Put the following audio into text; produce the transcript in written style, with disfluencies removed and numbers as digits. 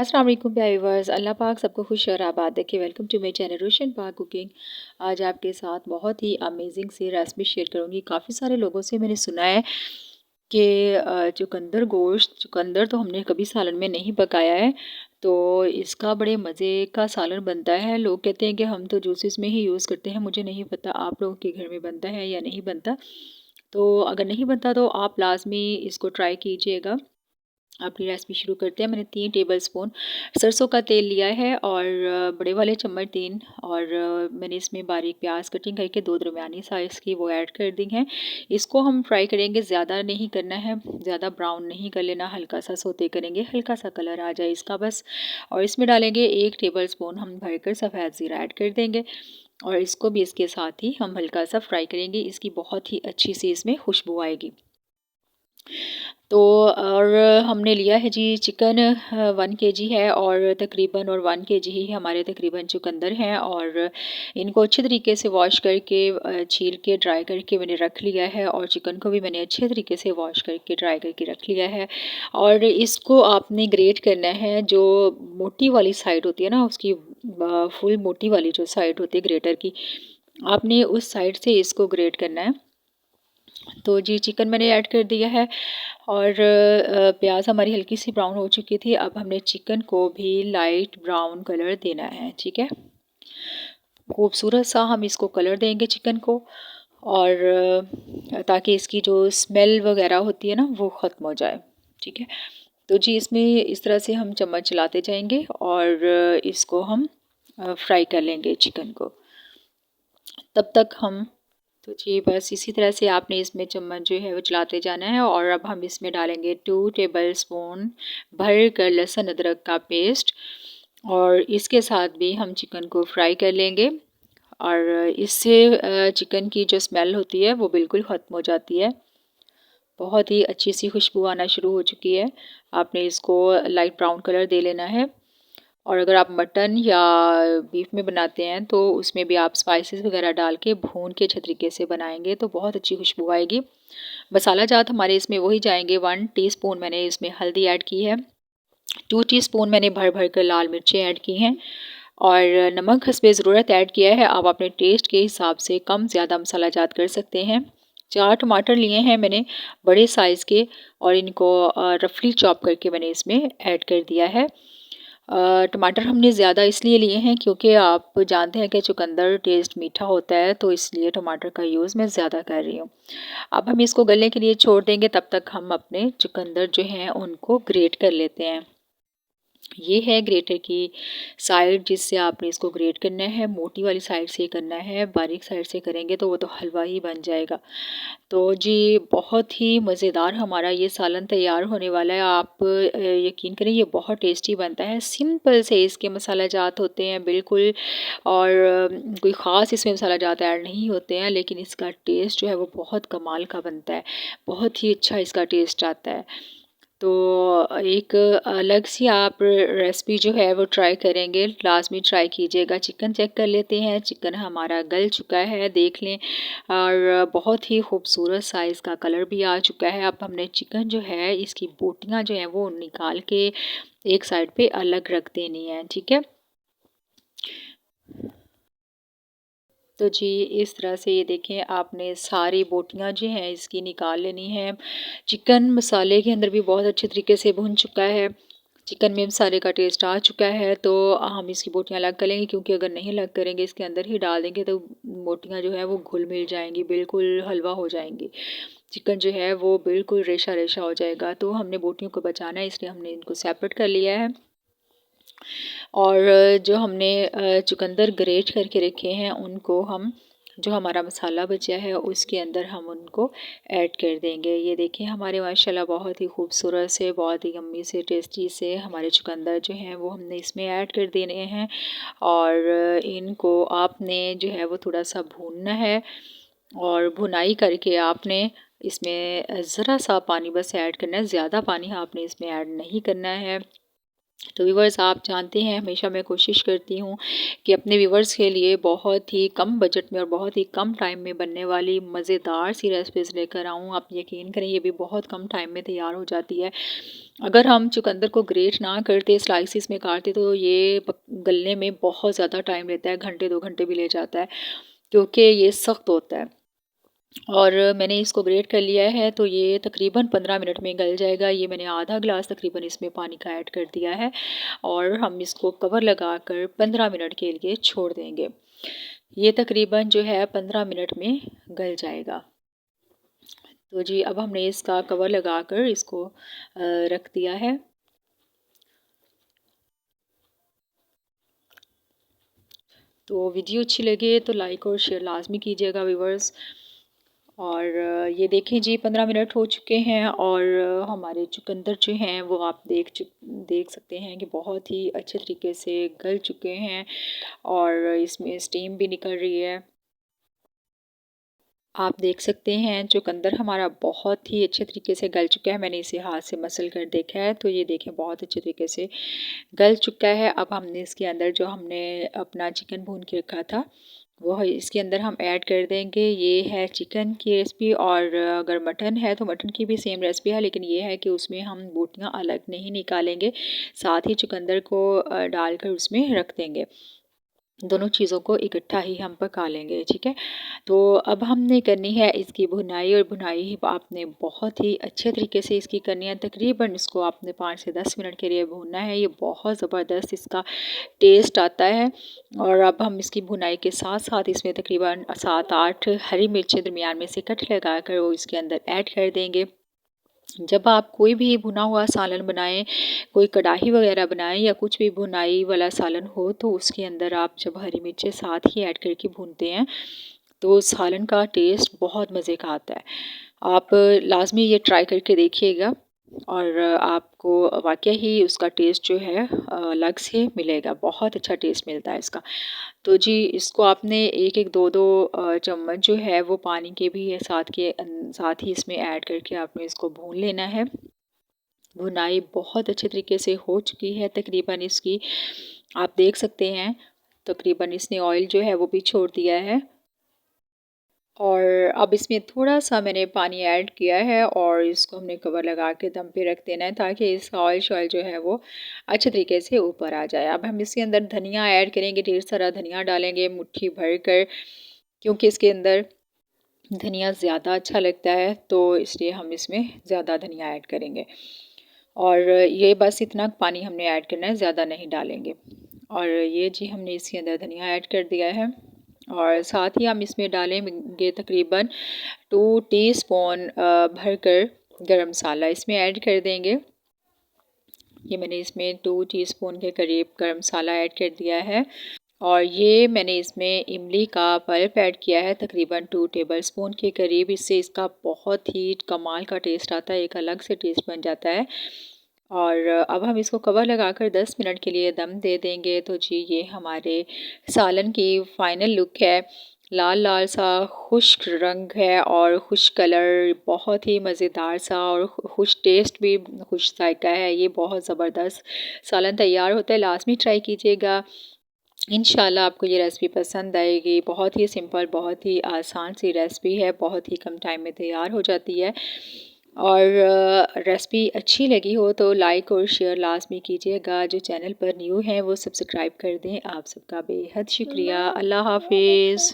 अस्सलाम वालेकुम प्यारे व्यूअर्स। अल्लाह पाक सबको खुश और आबाद रखे। वेलकम टू माई चैनल रोशन पाक कुकिंग। आज आपके साथ बहुत ही अमेजिंग सी रेसिपी शेयर करूँगी। काफ़ी सारे लोगों से मैंने सुना है कि चुकंदर गोश्त, चुकंदर तो हमने कभी सालन में नहीं पकाया है, तो इसका बड़े मज़े का सालन बनता है। लोग कहते हैं कि हम तो जूसेस में ही यूज़ करते हैं। मुझे नहीं पता आप लोगों के घर में बनता है या नहीं बनता। तो अगर नहीं बनता तो आप लाजमी इसको ट्राई कीजिएगा। अपनी रेसिपी शुरू करते हैं। मैंने 3 टेबलस्पून सरसों का तेल लिया है और बड़े वाले चम्मच 3, और मैंने इसमें बारीक प्याज कटिंग करके 2 दरमियानी साइज़ की वो ऐड कर दी हैं। इसको हम फ्राई करेंगे, ज़्यादा नहीं करना है, ज़्यादा ब्राउन नहीं कर लेना, हल्का सा सोते करेंगे, हल्का सा कलर आ जाए इसका बस। और इसमें डालेंगे 1 टेबलस्पून हम भरकर सफ़ेद ज़ीरा ऐड कर देंगे, और इसको भी इसके साथ ही हम हल्का सा फ्राई करेंगे। इसकी बहुत ही अच्छी सी इसमें खुशबू आएगी। तो और हमने लिया है जी चिकन 1 केजी है, और तकरीबन और 1 केजी ही हमारे तकरीबन चुकंदर हैं, और इनको अच्छे तरीके से वॉश करके छील के ड्राई करके मैंने रख लिया है, और चिकन को भी मैंने अच्छे तरीके से वॉश करके ड्राई करके रख लिया है। और इसको आपने ग्रेट करना है, जो मोटी वाली साइड होती है ना उसकी, फुल मोटी वाली जो साइड होती है ग्रेटर की, आपने उस साइड से इसको ग्रेट करना है। तो जी चिकन मैंने ऐड कर दिया है, और प्याज हमारी हल्की सी ब्राउन हो चुकी थी। अब हमने चिकन को भी लाइट ब्राउन कलर देना है, ठीक है। खूबसूरत सा हम इसको कलर देंगे चिकन को, और ताकि इसकी जो स्मेल वगैरह होती है ना वो ख़त्म हो जाए, ठीक है। तो जी इसमें इस तरह से हम चम्मच चलाते जाएंगे, और इसको हम फ्राई कर लेंगे चिकन को। तब तक हम, तो जी बस इसी तरह से आपने इसमें चम्मच जो है वो चलाते जाना है। और अब हम इसमें डालेंगे 2 टेबलस्पून भर कर लहसुन अदरक का पेस्ट, और इसके साथ भी हम चिकन को फ्राई कर लेंगे, और इससे चिकन की जो स्मेल होती है वो बिल्कुल ख़त्म हो जाती है। बहुत ही अच्छी सी खुशबू आना शुरू हो चुकी है। आपने इसको लाइट ब्राउन कलर दे लेना है। और अगर आप मटन या बीफ में बनाते हैं तो उसमें भी आप स्पाइसेस वगैरह डाल के भून के अच्छे तरीके से बनाएंगे तो बहुत अच्छी खुशबू आएगी। मसाला जात हमारे इसमें वही जाएंगे। 1 टीस्पून मैंने इसमें हल्दी ऐड की है, 2 टीस्पून मैंने भर भर कर लाल मिर्चें ऐड की हैं, और नमक हस्बे ज़रूरत ऐड किया है। आप अपने टेस्ट के हिसाब से कम ज़्यादा मसाला जात कर सकते हैं। 4 टमाटर लिए हैं मैंने बड़े साइज़ के, और इनको रफली चॉप करके मैंने इसमें ऐड कर दिया है। टमाटर हमने ज़्यादा इसलिए लिए हैं क्योंकि आप जानते हैं कि चुकंदर टेस्ट मीठा होता है, तो इसलिए टमाटर का यूज़ मैं ज़्यादा कर रही हूँ। अब हम इसको गलने के लिए छोड़ देंगे, तब तक हम अपने चुकंदर जो हैं उनको ग्रेट कर लेते हैं। ये है ग्रेटर की साइड जिससे आपने इसको ग्रेट करना है। मोटी वाली साइड से करना है, बारीक साइड से करेंगे तो वो तो हलवा ही बन जाएगा। तो जी बहुत ही मज़ेदार हमारा ये सालन तैयार होने वाला है। आप यकीन करें ये बहुत टेस्टी बनता है। सिंपल से इसके मसाला जात होते हैं बिल्कुल, और कोई ख़ास इसमें मसाला जात ऐड नहीं होते हैं, लेकिन इसका टेस्ट जो है वो बहुत कमाल का बनता है। बहुत ही अच्छा इसका टेस्ट आता है। तो एक अलग सी आप रेसिपी जो है वो ट्राई करेंगे, लाजमी ट्राई कीजिएगा। चिकन चेक कर लेते हैं, चिकन हमारा गल चुका है देख लें, और बहुत ही खूबसूरत सा इसका कलर भी आ चुका है। अब हमने चिकन जो है इसकी बोटियां जो हैं वो निकाल के एक साइड पे अलग रख देनी है, ठीक है। तो जी इस तरह से ये देखें आपने सारी बोटियां जो हैं इसकी निकाल लेनी है। चिकन मसाले के अंदर भी बहुत अच्छे तरीके से भुन चुका है, चिकन में मसाले का टेस्ट आ चुका है। तो हम इसकी बोटियां अलग कर लेंगे, क्योंकि अगर नहीं अलग करेंगे इसके अंदर ही डाल देंगे तो बोटियां जो है वो घुल मिल जाएंगी, बिल्कुल हलवा हो जाएंगी। चिकन जो है वो बिल्कुल रेशा रेशा हो जाएगा। तो हमने बोटियों को बचाना है, इसलिए हमने इनको सेपरेट कर लिया है। और जो हमने चुकंदर ग्रेट करके रखे हैं उनको हम, जो हमारा मसाला बचा है उसके अंदर हम उनको ऐड कर देंगे। ये देखिए हमारे माशाल्लाह बहुत ही खूबसूरत से, बहुत ही यम्मी से, टेस्टी से हमारे चुकंदर जो हैं वो हमने इसमें ऐड कर देने हैं। और इनको आपने जो है वो थोड़ा सा भूनना है, और भुनाई करके आपने इसमें ज़रा सा पानी बस ऐड करना है, ज़्यादा पानी आपने इसमें ऐड नहीं करना है। तो व्यूअर्स, आप जानते हैं हमेशा मैं कोशिश करती हूँ कि अपने व्यूअर्स के लिए बहुत ही कम बजट में और बहुत ही कम टाइम में बनने वाली मज़ेदार सी रेसिपीज़ लेकर आऊँ। आप यकीन करें, ये भी बहुत कम टाइम में तैयार हो जाती है। अगर हम चुकंदर को ग्रेट ना करते, स्लाइसिस में काटते, तो ये गलने में बहुत ज़्यादा टाइम लेता है, घंटे 2 घंटे भी ले जाता है, क्योंकि ये सख्त होता है। और मैंने इसको ग्रेट कर लिया है, तो ये तकरीबन 15 मिनट में गल जाएगा। ये मैंने आधा ग्लास तकरीबन इसमें पानी का ऐड कर दिया है और हम इसको कवर लगाकर 15 मिनट के लिए छोड़ देंगे। ये तकरीबन जो है 15 मिनट में गल जाएगा। तो जी, अब हमने इसका कवर लगाकर इसको रख दिया है। तो वीडियो अच्छी लगे तो लाइक और शेयर लाज़मी कीजिएगा व्यूअर्स। और ये देखें जी, 15 मिनट हो चुके हैं और हमारे चुकंदर जो हैं वो आप देख सकते हैं कि बहुत ही अच्छे तरीके से गल चुके हैं और इसमें स्टीम भी निकल रही है। आप देख सकते हैं चुकंदर हमारा बहुत ही अच्छे तरीके से गल चुका है। मैंने इसे हाथ से मसल कर देखा है, तो ये देखें बहुत अच्छे तरीके से गल चुका है। अब हमने इसके अंदर जो हमने अपना चिकन भून के रखा था वो है इसके अंदर हम ऐड कर देंगे। ये है चिकन की रेसिपी, और अगर मटन है तो मटन की भी सेम रेसिपी है, लेकिन ये है कि उसमें हम बोटियां अलग नहीं निकालेंगे, साथ ही चुकंदर को डालकर उसमें रख देंगे। दोनों चीज़ों को इकट्ठा ही हम पका लेंगे, ठीक है। तो अब हमने करनी है इसकी भुनाई, और भुनाई आपने बहुत ही अच्छे तरीके से इसकी करनी है। तकरीबन इसको आपने 5 से 10 मिनट के लिए भूनना है। ये बहुत ज़बरदस्त इसका टेस्ट आता है। और अब हम इसकी भुनाई के साथ साथ इसमें तकरीबन 7-8 हरी मिर्चें दरमियान में से कट लगा कर वो इसके अंदर ऐड कर देंगे। जब आप कोई भी भुना हुआ सालन बनाएं, कोई कढ़ाई वगैरह बनाएं या कुछ भी भुनाई वाला सालन हो, तो उसके अंदर आप जब हरी मिर्चें साथ ही ऐड करके भूनते हैं तो सालन का टेस्ट बहुत मज़े का आता है। आप लाज़मी ये ट्राई करके देखिएगा और आपको वाक़ई ही उसका टेस्ट जो है अलग से मिलेगा, बहुत अच्छा टेस्ट मिलता है इसका। तो जी, इसको आपने 1-1 2-2 चम्मच जो है वो पानी के भी साथ ही इसमें ऐड करके आपने इसको भून लेना है। भुनाई बहुत अच्छे तरीके से हो चुकी है तकरीबन इसकी, आप देख सकते हैं तकरीबन इसने ऑयल जो है वो भी छोड़ दिया है। और अब इसमें थोड़ा-सा मैंने पानी ऐड किया है और इसको हमने कवर लगा के दम पे रख देना है, ताकि इसका ऑयल-शॉयल जो है वो अच्छे तरीके से ऊपर आ जाए। अब हम इसके अंदर धनिया ऐड करेंगे, ढेर सारा धनिया डालेंगे मुट्ठी भर कर, क्योंकि इसके अंदर धनिया ज़्यादा अच्छा लगता है, तो इसलिए हम इसमें ज़्यादा धनिया ऐड करेंगे। और ये बस इतना पानी हमने ऐड करना है, ज़्यादा नहीं डालेंगे। और ये जी, हमने इसके अंदर धनिया ऐड कर दिया है और साथ ही हम इसमें डालेंगे तकरीबन 2 टीस्पून भरकर गरम मसाला इसमें ऐड कर देंगे। ये मैंने इसमें 2 टीस्पून के करीब गरम मसाला ऐड कर दिया है। और ये मैंने इसमें इमली का पल्प ऐड किया है तकरीबन 2 टेबलस्पून के करीब। इससे इसका बहुत ही कमाल का टेस्ट आता है, एक अलग से टेस्ट बन जाता है। और अब हम इसको कवर लगाकर 10 मिनट के लिए दम दे देंगे। तो जी, ये हमारे सालन की फ़ाइनल लुक है। लाल लाल सा खुश्क रंग है और खुश कलर, बहुत ही मज़ेदार सा और खुश टेस्ट भी, खुश जायका है। ये बहुत ज़बरदस्त सालन तैयार होता है, लाज़मी ट्राई कीजिएगा। इंशाल्लाह आपको ये रेसिपी पसंद आएगी। बहुत ही सिंपल, बहुत ही आसान सी रेसिपी है, बहुत ही कम टाइम में तैयार हो जाती है। और रेसिपी अच्छी लगी हो तो लाइक और शेयर लाज़मी कीजिएगा। जो चैनल पर न्यू हैं वो सब्सक्राइब कर दें। आप सबका बेहद शुक्रिया। अल्लाह हाफ़िज़।